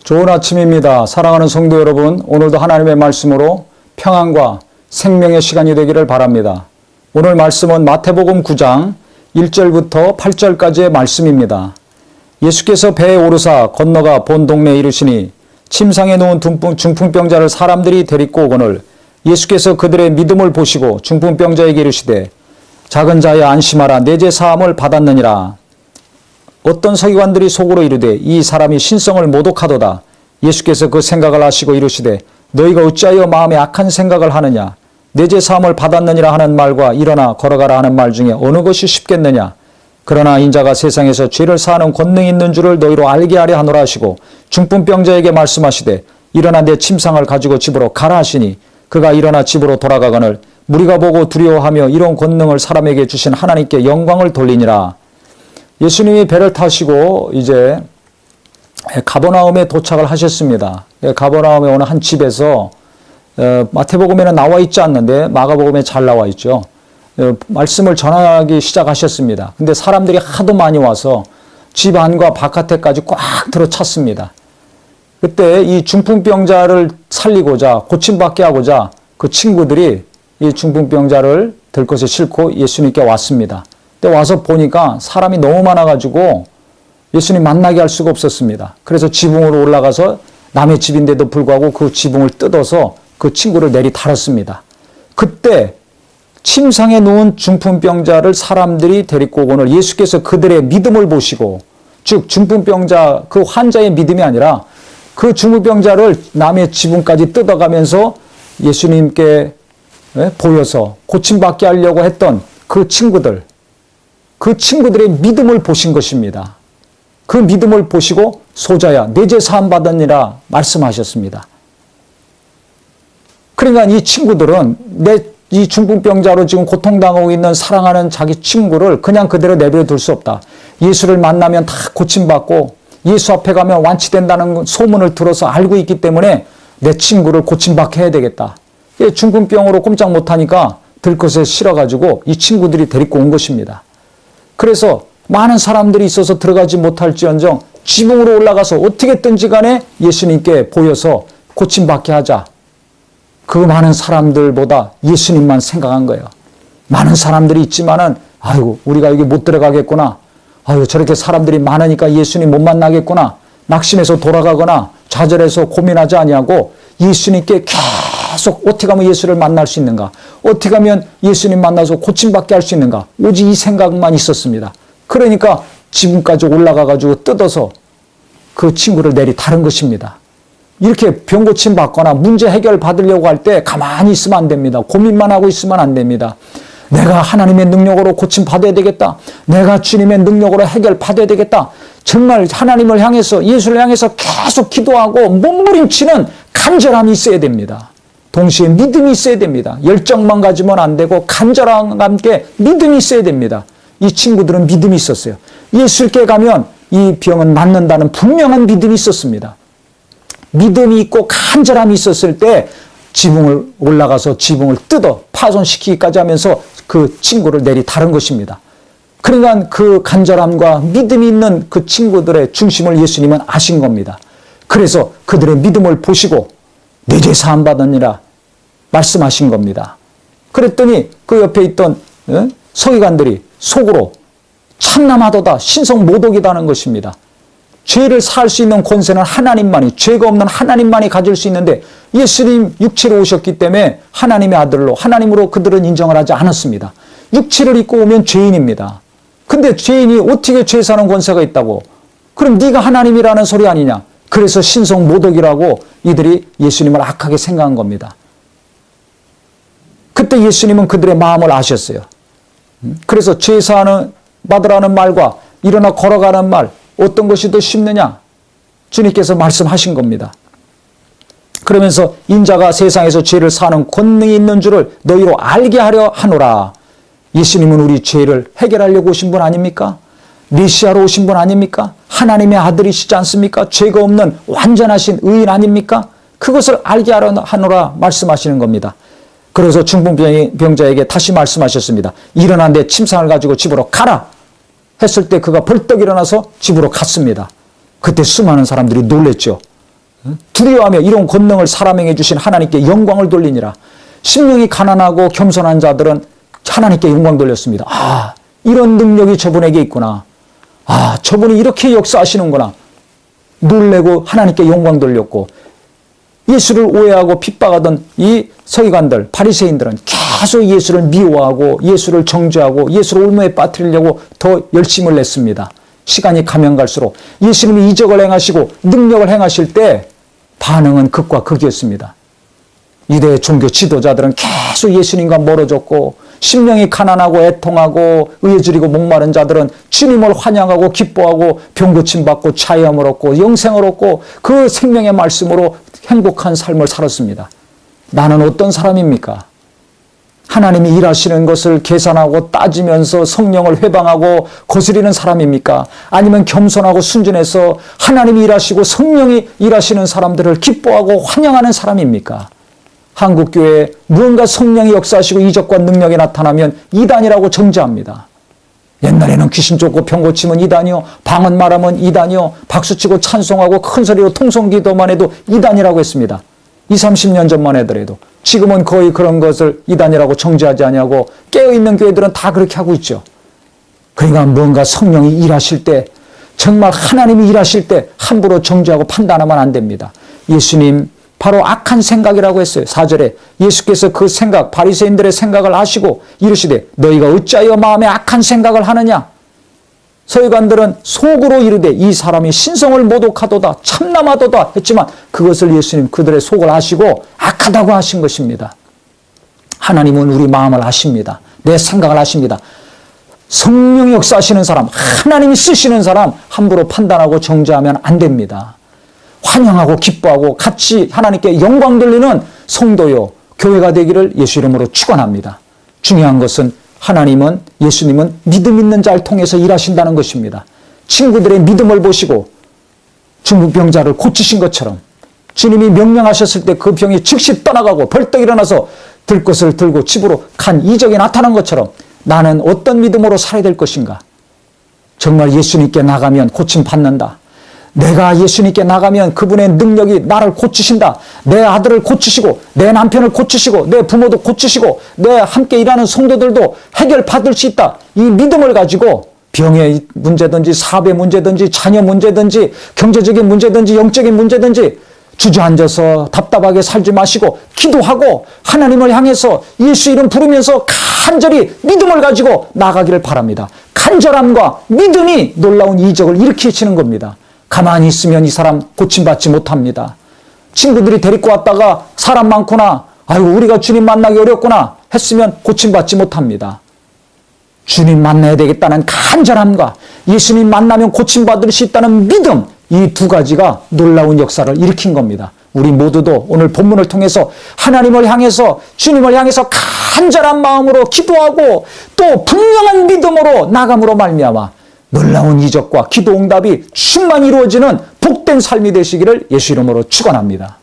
좋은 아침입니다. 사랑하는 성도 여러분, 오늘도 하나님의 말씀으로 평안과 생명의 시간이 되기를 바랍니다. 오늘 말씀은 마태복음 9장 1절부터 8절까지의 말씀입니다. 예수께서 배에 오르사 건너가 본 동네에 이르시니 침상에 누운 중풍병자를 사람들이 데리고 오거늘 예수께서 그들의 믿음을 보시고 중풍병자에게 이르시되 작은 자야 안심하라 내 죄 사함을 받았느니라. 어떤 서기관들이 속으로 이르되 이 사람이 신성을 모독하도다. 예수께서 그 생각을 아시고 이르시되 너희가 어찌하여 마음에 악한 생각을 하느냐. 내 죄 사함을 받았느니라 하는 말과 일어나 걸어가라 하는 말 중에 어느 것이 쉽겠느냐. 그러나 인자가 세상에서 죄를 사하는 권능이 있는 줄을 너희로 알게 하려 하노라 하시고 중풍병자에게 말씀하시되 일어나 내 침상을 가지고 집으로 가라 하시니 그가 일어나 집으로 돌아가거늘 무리가 보고 두려워하며 이런 권능을 사람에게 주신 하나님께 영광을 돌리니라. 예수님이 배를 타시고 이제 가버나움에 도착을 하셨습니다. 가버나움에 오는 한 집에서 마태복음에는 나와 있지 않는데 마가복음에 잘 나와 있죠. 말씀을 전하기 시작하셨습니다. 근데 사람들이 하도 많이 와서 집 안과 바깥에까지 꽉 들어찼습니다. 그때 이 중풍병자를 살리고자 고침받게 하고자 그 친구들이 이 중풍병자를 들것에 싣고 예수님께 왔습니다. 근데 와서 보니까 사람이 너무 많아가지고 예수님 만나게 할 수가 없었습니다. 그래서 지붕으로 올라가서 남의 집인데도 불구하고 그 지붕을 뜯어서 그 친구를 내리 달았습니다. 그때 침상에 누운 중풍병자를 사람들이 데리고 오거늘 예수께서 그들의 믿음을 보시고, 즉 중풍병자 그 환자의 믿음이 아니라 그 중풍병자를 남의 지붕까지 뜯어가면서 예수님께 보여서 고침받게 하려고 했던 그 친구들의 믿음을 보신 것입니다. 그 믿음을 보시고 소자야 내 죄 사함 받으니라 말씀하셨습니다. 그러니까 이 친구들은 이 중풍병자로 지금 고통당하고 있는 사랑하는 자기 친구를 그냥 그대로 내버려 둘 수 없다. 예수를 만나면 다 고침받고 예수 앞에 가면 완치된다는 소문을 들어서 알고 있기 때문에 내 친구를 고침받게 해야 되겠다. 중풍병으로 꼼짝 못하니까 들것에 실어가지고 이 친구들이 데리고 온 것입니다. 그래서 많은 사람들이 있어서 들어가지 못할지언정 지붕으로 올라가서 어떻게든지 간에 예수님께 보여서 고침받게 하자. 그 많은 사람들보다 예수님만 생각한 거예요. 많은 사람들이 있지만은 아이고 우리가 여기 못 들어가겠구나. 아이고 저렇게 사람들이 많으니까 예수님 못 만나겠구나. 낙심해서 돌아가거나 좌절해서 고민하지 아니하고 예수님께 계속 어떻게 하면 예수를 만날 수 있는가. 어떻게 하면 예수님 만나서 고침받게 할 수 있는가. 오직 이 생각만 있었습니다. 그러니까 지붕까지 올라가가지고 뜯어서 그 친구를 내리 다른 것입니다. 이렇게 병 고침 받거나 문제 해결 받으려고 할 때 가만히 있으면 안 됩니다. 고민만 하고 있으면 안 됩니다. 내가 하나님의 능력으로 고침 받아야 되겠다. 내가 주님의 능력으로 해결 받아야 되겠다. 정말 하나님을 향해서 예수를 향해서 계속 기도하고 몸부림치는 간절함이 있어야 됩니다. 동시에 믿음이 있어야 됩니다. 열정만 가지면 안 되고 간절함과 함께 믿음이 있어야 됩니다. 이 친구들은 믿음이 있었어요. 예수께 가면 이 병은 낫는다는 분명한 믿음이 있었습니다. 믿음이 있고 간절함이 있었을 때 지붕을 올라가서 지붕을 뜯어 파손시키기까지 하면서 그 친구를 내리 다른 것입니다. 그러니까 그 간절함과 믿음이 있는 그 친구들의 중심을 예수님은 아신 겁니다. 그래서 그들의 믿음을 보시고 내 죄 사함 받으니라 말씀하신 겁니다. 그랬더니 그 옆에 있던 서기관들이 속으로 참남하도다 신성 모독이다는 것입니다. 죄를 사할 수 있는 권세는 하나님만이, 죄가 없는 하나님만이 가질 수 있는데 예수님 육체로 오셨기 때문에 하나님의 아들로 하나님으로 그들은 인정을 하지 않았습니다. 육체를 입고 오면 죄인입니다. 근데 죄인이 어떻게 죄 사는 권세가 있다고? 그럼 네가 하나님이라는 소리 아니냐? 그래서 신성 모독이라고 이들이 예수님을 악하게 생각한 겁니다. 그때 예수님은 그들의 마음을 아셨어요. 그래서 죄 사하는 받으라는 말과 일어나 걸어가는 말 어떤 것이 더 쉽느냐? 주님께서 말씀하신 겁니다. 그러면서 인자가 세상에서 죄를 사는 권능이 있는 줄을 너희로 알게 하려 하노라. 예수님은 우리 죄를 해결하려고 오신 분 아닙니까? 메시아로 오신 분 아닙니까? 하나님의 아들이시지 않습니까? 죄가 없는 완전하신 의인 아닙니까? 그것을 알게 하노라 말씀하시는 겁니다. 그래서 중풍병자에게 다시 말씀하셨습니다. 일어나 내 침상을 가지고 집으로 가라 했을 때 그가 벌떡 일어나서 집으로 갔습니다. 그때 수많은 사람들이 놀랬죠. 두려워하며 이런 권능을 사람에게 주신 하나님께 영광을 돌리니라. 심령이 가난하고 겸손한 자들은 하나님께 영광 돌렸습니다. 아, 이런 능력이 저분에게 있구나. 아, 저분이 이렇게 역사하시는구나. 놀래고 하나님께 영광 돌렸고, 예수를 오해하고 핍박하던 이 서기관들, 바리새인들은 계속 예수를 미워하고 예수를 정죄하고 예수를 올무에 빠뜨리려고 더 열심을 냈습니다. 시간이 가면 갈수록 예수님이 이적을 행하시고 능력을 행하실 때 반응은 극과 극이었습니다. 유대 종교 지도자들은 계속 예수님과 멀어졌고, 심령이 가난하고 애통하고 의에 목마른 자들은 주님을 환영하고 기뻐하고 병 고침받고 자유함을 얻고 영생을 얻고 그 생명의 말씀으로 행복한 삶을 살았습니다. 나는 어떤 사람입니까? 하나님이 일하시는 것을 계산하고 따지면서 성령을 회방하고 거스리는 사람입니까? 아니면 겸손하고 순전해서 하나님이 일하시고 성령이 일하시는 사람들을 기뻐하고 환영하는 사람입니까? 한국교회에 무언가 성령이 역사하시고 이적과 능력이 나타나면 이단이라고 정죄합니다. 옛날에는 귀신 쫓고 병 고치면 이단이요, 방언 말하면 이단이요, 박수치고 찬송하고 큰소리로 통성기도만 해도 이단이라고 했습니다. 20, 30년 전만 해더라도. 지금은 거의 그런 것을 이단이라고 정죄하지 않냐고 깨어있는 교회들은 다 그렇게 하고 있죠. 그러니까 뭔가 성령이 일하실 때, 정말 하나님이 일하실 때 함부로 정죄하고 판단하면 안 됩니다. 예수님 바로 악한 생각이라고 했어요. 4절에 예수께서 그 생각, 바리새인들의 생각을 아시고 이르시되 너희가 어찌하여 마음에 악한 생각을 하느냐. 서기관들은 속으로 이르되 이 사람이 신성을 모독하도다 참남하도다 했지만 그것을 예수님 그들의 속을 아시고 악하다고 하신 것입니다. 하나님은 우리 마음을 아십니다. 내 생각을 아십니다. 성령이 역사하시는 사람, 하나님이 쓰시는 사람 함부로 판단하고 정죄하면 안 됩니다. 환영하고 기뻐하고 같이 하나님께 영광 돌리는 성도요, 교회가 되기를 예수 이름으로 축원합니다. 중요한 것은 하나님은, 예수님은 믿음 있는 자를 통해서 일하신다는 것입니다. 친구들의 믿음을 보시고 중풍병자를 고치신 것처럼 주님이 명령하셨을 때 그 병이 즉시 떠나가고 벌떡 일어나서 들 것을 들고 집으로 간 이적이 나타난 것처럼 나는 어떤 믿음으로 살아야 될 것인가? 정말 예수님께 나가면 고침받는다. 내가 예수님께 나가면 그분의 능력이 나를 고치신다. 내 아들을 고치시고 내 남편을 고치시고 내 부모도 고치시고 내 함께 일하는 성도들도 해결받을 수 있다. 이 믿음을 가지고 병의 문제든지 사업의 문제든지 자녀 문제든지 경제적인 문제든지 영적인 문제든지 주저앉아서 답답하게 살지 마시고 기도하고 하나님을 향해서 예수 이름 부르면서 간절히 믿음을 가지고 나가기를 바랍니다. 간절함과 믿음이 놀라운 이적을 일으키시는 겁니다. 가만히 있으면 이 사람 고침받지 못합니다. 친구들이 데리고 왔다가 사람 많구나, 아이고 우리가 주님 만나기 어렵구나 했으면 고침받지 못합니다. 주님 만나야 되겠다는 간절함과 예수님 만나면 고침받을 수 있다는 믿음, 이 두 가지가 놀라운 역사를 일으킨 겁니다. 우리 모두도 오늘 본문을 통해서 하나님을 향해서 주님을 향해서 간절한 마음으로 기도하고 또 분명한 믿음으로 나감으로 말미암아 놀라운 이적과 기도 응답이 충만히 이루어지는 복된 삶이 되시기를 예수 이름으로 축원합니다.